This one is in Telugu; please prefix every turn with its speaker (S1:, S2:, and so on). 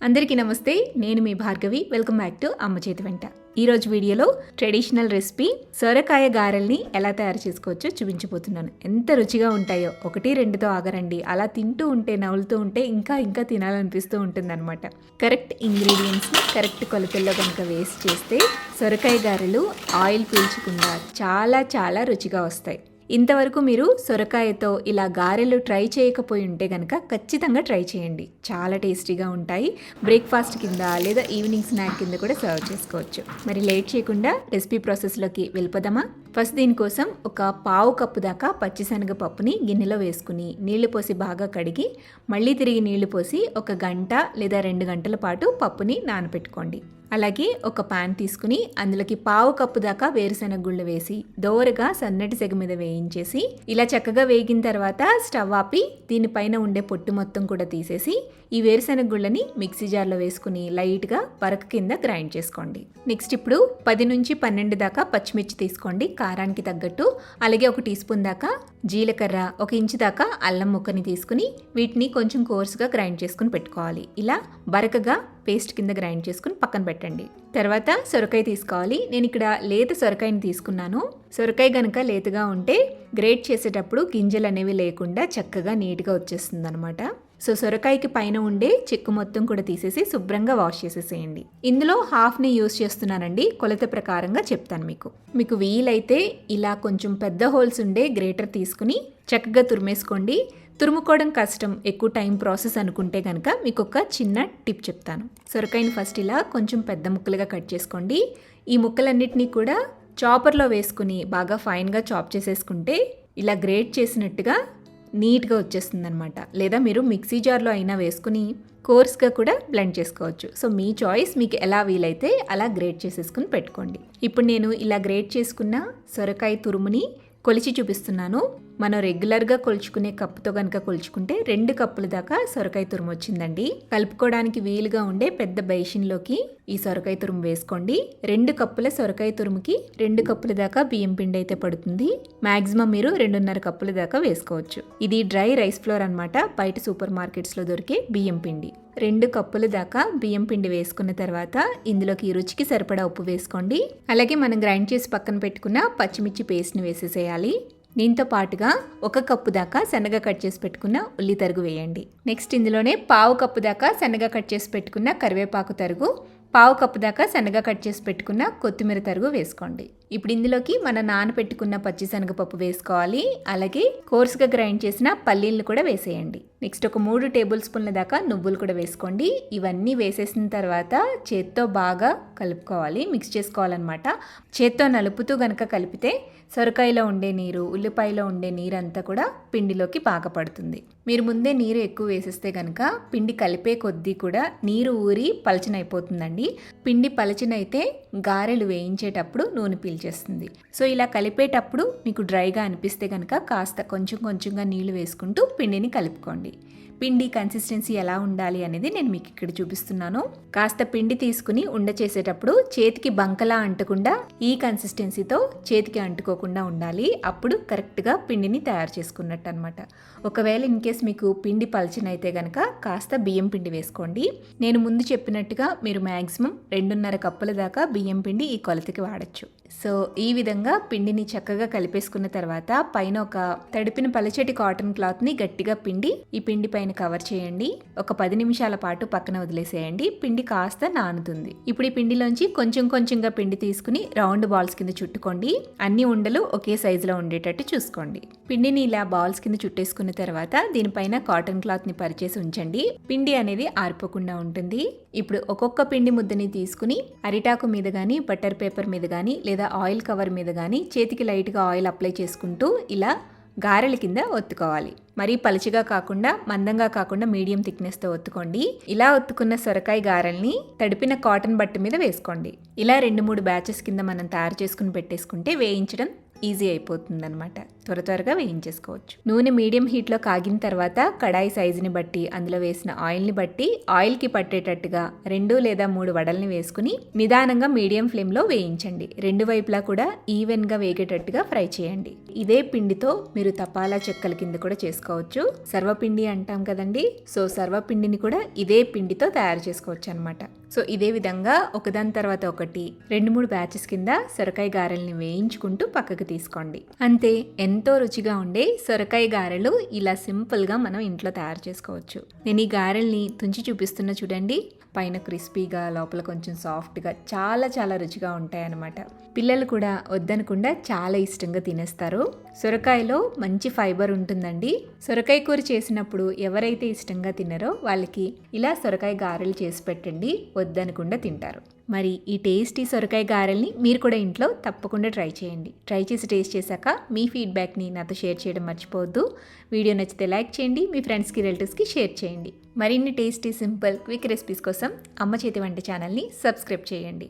S1: అందరికీ నమస్తే. నేను మీ భార్గవి. వెల్కమ్ బ్యాక్ టు అమ్మ చేతి వెంట. ఈరోజు వీడియోలో ట్రెడిషనల్ రెసిపీ సొరకాయ గారెల్ని ఎలా తయారు చేసుకోవచ్చో చూపించబోతున్నాను. ఎంత రుచిగా ఉంటాయో, 1-2తో ఆగరండి. అలా తింటూ ఉంటే, నవ్వులుతూ ఉంటే ఇంకా తినాలనిపిస్తూ ఉంటుందన్నమాట. కరెక్ట్ ఇంగ్రీడియంట్స్ని కరెక్ట్ కొలతల్లో కనుక వేస్ట్ చేస్తే సొరకాయ గారెలు ఆయిల్ పీల్చకుండా చాలా రుచిగా వస్తాయి. ఇంతవరకు మీరు సొరకాయతో ఇలా గారెలు ట్రై చేయకపోయి ఉంటే కనుక ఖచ్చితంగా ట్రై చేయండి. చాలా టేస్టీగా ఉంటాయి. బ్రేక్ఫాస్ట్ కింద లేదా ఈవినింగ్ స్నాక్ కింద కూడా సర్వ్ చేసుకోవచ్చు. మరి లేట్ చేయకుండా రెసిపీ ప్రాసెస్లోకి వెళ్ళిపోదామా? ఫస్ట్ దీనికోసం ఒక పావు కప్పు దాకా పచ్చిశనగపప్పుని గిన్నెలో వేసుకుని నీళ్లు పోసి బాగా కడిగి మళ్ళీ తిరిగి నీళ్లు పోసి 1 గంట లేదా 2 గంటల పాటు పప్పుని నానబెట్టుకోండి. అలాగే ఒక పాన్ తీసుకుని అందులోకి పావు కప్పు దాకా వేరుశెనగ గుళ్ళు వేసి దోరగా సన్నటి సెగ మీద వేయించేసి ఇలా చక్కగా వేగిన తర్వాత స్టవ్ ఆపి దీనిపైన ఉండే పొట్టు మొత్తం కూడా తీసేసి ఈ వేరుశెనగ గుళ్ళని మిక్సీ జార్లో వేసుకుని లైట్గా పరక కింద గ్రైండ్ చేసుకోండి. నెక్స్ట్ ఇప్పుడు 10-12 దాకా పచ్చిమిర్చి తీసుకోండి కారానికి తగ్గట్టు. అలాగే 1 టీ స్పూన్ దాకా జీలకర్ర, 1 ఇంచు దాకా అల్లం ముక్కని తీసుకుని వీటిని కొంచెం కోర్సుగా గ్రైండ్ చేసుకుని పెట్టుకోవాలి. ఇలా బరకగా పేస్ట్ కింద గ్రైండ్ చేసుకుని పక్కన పెట్టండి. తర్వాత సొరకాయ తీసుకోవాలి. నేను ఇక్కడ లేత సొరకాయని తీసుకున్నాను. సొరకాయ గనక లేతగా ఉంటే గ్రేట్ చేసేటప్పుడు గింజలు అనేవి లేకుండా చక్కగా నీట్గా వచ్చేస్తుంది అనమాట. సో సొరకాయకి పైన ఉండే చెక్కు మొత్తం కూడా తీసేసి శుభ్రంగా వాష్ చేసేసేయండి. ఇందులో హాఫ్ని యూస్ చేస్తున్నానండి. కొలత ప్రకారంగా చెప్తాను మీకు వీలైతే ఇలా కొంచెం పెద్ద హోల్స్ ఉండే గ్రేటర్ తీసుకుని చక్కగా తురిమేసుకోండి. తురుముకోవడం కష్టం, ఎక్కువ టైం ప్రాసెస్ అనుకుంటే కనుక మీకు ఒక చిన్న టిప్ చెప్తాను. సొరకాయని ఫస్ట్ ఇలా కొంచెం పెద్ద ముక్కలుగా కట్ చేసుకోండి. ఈ ముక్కలన్నిటినీ కూడా చాపర్లో వేసుకుని బాగా ఫైన్గా చాప్ చేసేసుకుంటే ఇలా గ్రేట్ చేసినట్టుగా నీట్గా వచ్చేస్తుంది అనమాట. లేదా మీరు మిక్సీ జార్లో అయినా వేసుకుని కోర్స్గా కూడా బ్లెండ్ చేసుకోవచ్చు. సో మీ చాయిస్, మీకు ఎలా వీలైతే అలా గ్రేట్ చేసేసుకుని పెట్టుకోండి. ఇప్పుడు నేను ఇలా గ్రేట్ చేసుకున్న సొరకాయ తురుముని కొలిచి చూపిస్తున్నాను. మనం రెగ్యులర్గా కొలుచుకునే కప్పుతో కనుక కొలుచుకుంటే 2 కప్పుల దాకా సొరకాయ తురుము వచ్చిందండి. కలుపుకోవడానికి వీలుగా ఉండే పెద్ద బేషన్లోకి ఈ సొరకాయ తురుము వేసుకోండి. 2 కప్పుల సొరకాయ తురుముకి 2 కప్పుల దాకా బియ్యం పిండి అయితే పడుతుంది. మాక్సిమం మీరు 2.5 కప్పుల దాకా వేసుకోవచ్చు. ఇది డ్రై రైస్ ఫ్లోర్ అనమాట, బయట సూపర్ మార్కెట్స్లో దొరికే బియ్యం పిండి. 2 కప్పుల దాకా బియ్యం పిండి వేసుకున్న తర్వాత ఇందులోకి రుచికి సరిపడా ఉప్పు వేసుకోండి. అలాగే మనం గ్రైండ్ చేసి పక్కన పెట్టుకున్న పచ్చిమిర్చి పేస్ట్ని వేసేసేయాలి. దీంతో పాటుగా 1 కప్పు దాకా సన్నగా కట్ చేసి పెట్టుకున్న ఉల్లి తరుగు వేయండి. నెక్స్ట్ ఇందులోనే పావు కప్పు దాకా సన్నగా కట్ చేసి పెట్టుకున్న కరివేపాకు తరుగు, పావు కప్పు దాకా సన్నగా కట్ చేసి పెట్టుకున్న కొత్తిమీర తరుగు వేసుకోండి. ఇప్పుడు ఇందులోకి మన నానబెట్టుకున్న పచ్చిశనగపప్పు వేసుకోవాలి. అలాగే కోర్సుగా గ్రైండ్ చేసిన పల్లీలను కూడా వేసేయండి. నెక్స్ట్ ఒక 3 టేబుల్ స్పూన్ల దాకా నువ్వులు కూడా వేసుకోండి. ఇవన్నీ వేసేసిన తర్వాత చేత్తో బాగా కలుపుకోవాలి, మిక్స్ చేసుకోవాలన్నమాట. చేత్తో నలుపుతూ గనక కలిపితే సొరకాయలో ఉండే నీరు, ఉల్లిపాయలో ఉండే నీరు అంతా కూడా పిండిలోకి బాగా పడుతుంది. మీరు ముందే నీరు ఎక్కువ వేసేస్తే కనుక పిండి కలిపే కొద్దీ కూడా నీరు ఊరి పలచనైపోతుందండి. పిండి పలచనైతే గారెలు వేయించేటప్పుడు నూనె పీల్చేస్తుంది. సో ఇలా కలిపేటప్పుడు మీకు డ్రైగా అనిపిస్తే కనుక కాస్త కొంచెంగా నీళ్లు వేసుకుంటూ పిండిని కలుపుకోండి. పిండి కన్సిస్టెన్సీ ఎలా ఉండాలి అనేది నేను మీకు ఇక్కడ చూపిస్తున్నాను. కాస్త పిండి తీసుకుని ఉండ చేసేటప్పుడు చేతికి బంకలా అంటకుండా ఈ కన్సిస్టెన్సీతో చేతికి అంటుకోకుండా ఉండాలి. అప్పుడు కరెక్ట్గా పిండిని తయారు చేసుకున్నట్టు అనమాట. ఒకవేళ ఇన్ కేస్ మీకు పిండి పలచనైతే కనుక కాస్త బియ్యం పిండి వేసుకోండి. నేను ముందు చెప్పినట్టుగా మీరు మ్యాక్సిమం 2.5 కప్పుల దాకా బియ్యం పిండి ఈ కొలతకి వాడచ్చు. సో ఈ విధంగా పిండిని చక్కగా కలిపేసుకున్న తర్వాత పైన ఒక తడిపిన పలచటి కాటన్ క్లాత్ని గట్టిగా పిండి ఈ పిండి పైన కవర్ చేయండి. ఒక 10 నిమిషాల పాటు పక్కన వదిలేసేయండి. పిండి కాస్త నానుతుంది. ఇప్పుడు ఈ పిండిలోంచి కొంచెంగా పిండి తీసుకుని రౌండ్ బాల్స్ కింద చుట్టుకోండి. అన్ని ఉండలు ఒకే సైజులో ఉండేటట్టు చూసుకోండి. పిండిని ఇలా బాల్స్ కింద చుట్టేసుకున్న తర్వాత దీనిపైన కాటన్ క్లాత్ని పరిచేసి ఉంచండి. పిండి అనేది ఆరిపోకుండా ఉంటుంది. ఇప్పుడు ఒక్కొక్క పిండి ముద్దని తీసుకుని అరిటాకు మీద కానీ, బటర్ పేపర్ మీద కానీ, లేదా ఆయిల్ కవర్ మీద కానీ చేతికి లైట్గా ఆయిల్ అప్లై చేసుకుంటూ ఇలా గారెల కింద ఒత్తుకోవాలి. మరీ పలుచగా కాకుండా, మందంగా కాకుండా మీడియం థిక్నెస్తో ఒత్తుకోండి. ఇలా ఒత్తుకున్న సొరకాయ గారెల్ని తడిపిన కాటన్ బట్ట మీద వేసుకోండి. ఇలా 2-3 బ్యాచెస్ కింద మనం తయారు చేసుకుని పెట్టేసుకుంటే వేయించడం ఈజీ అయిపోతుంది అనమాట. త్వరగా వేయించేసుకోవచ్చు. నూనె మీడియం హీట్లో కాగిన తర్వాత కడాయి సైజుని బట్టి, అందులో వేసిన ఆయిల్ని బట్టి ఆయిల్కి పట్టేటట్టుగా 2 లేదా 3 వడల్ని వేసుకుని నిదానంగా మీడియం ఫ్లేమ్లో వేయించండి. రెండు వైపులా కూడా ఈవెన్గా వేగేటట్టుగా ఫ్రై చేయండి. ఇదే పిండితో మీరు తపాలా చెక్కల కింద కూడా చేసుకోవచ్చు. సర్వపిండి అంటాం కదండి, సో సర్వపిండిని కూడా ఇదే పిండితో తయారు చేసుకోవచ్చు అనమాట. సో ఇదే విధంగా ఒకదాని తర్వాత ఒకటి 2-3 బ్యాచెస్ కింద సొరకాయ గారెల్ని వేయించుకుంటూ పక్కకు తీసుకోండి. అంతే, ఎంతో రుచిగా ఉండే సొరకాయ గారెలు ఇలా సింపుల్గా మనం ఇంట్లో తయారు చేసుకోవచ్చు. నేను ఈ గారెల్ని తుంచి చూపిస్తున్నా చూడండి. పైన క్రిస్పీగా, లోపల కొంచెం సాఫ్ట్గా, చాలా రుచిగా ఉంటాయన్నమాట. పిల్లలు కూడా వద్దనకుండా చాలా ఇష్టంగా తినేస్తారు. సొరకాయలో మంచి ఫైబర్ ఉంటుందండి. సొరకాయ కూర చేసినప్పుడు ఎవరైతే ఇష్టంగా తిన్నారో వాళ్ళకి ఇలా సొరకాయ గారెలు చేసి పెట్టండి, వద్దనకుండా తింటారు. మరి ఈ టేస్టీ సొరకాయ గారెల్ని మీరు కూడా ఇంట్లో తప్పకుండా ట్రై చేయండి. ట్రై చేసి టేస్ట్ చేశాక మీ ఫీడ్బ్యాక్ని నాతో షేర్ చేయడం మర్చిపోవద్దు. వీడియో నచ్చితే లైక్ చేయండి, మీ ఫ్రెండ్స్కి, రిలేటివ్స్కి షేర్ చేయండి. మరిన్ని టేస్టీ, సింపుల్, క్విక్ రెసిపీస్ కోసం అమ్మ చేతి వంట ఛానల్ని సబ్స్క్రైబ్ చేయండి.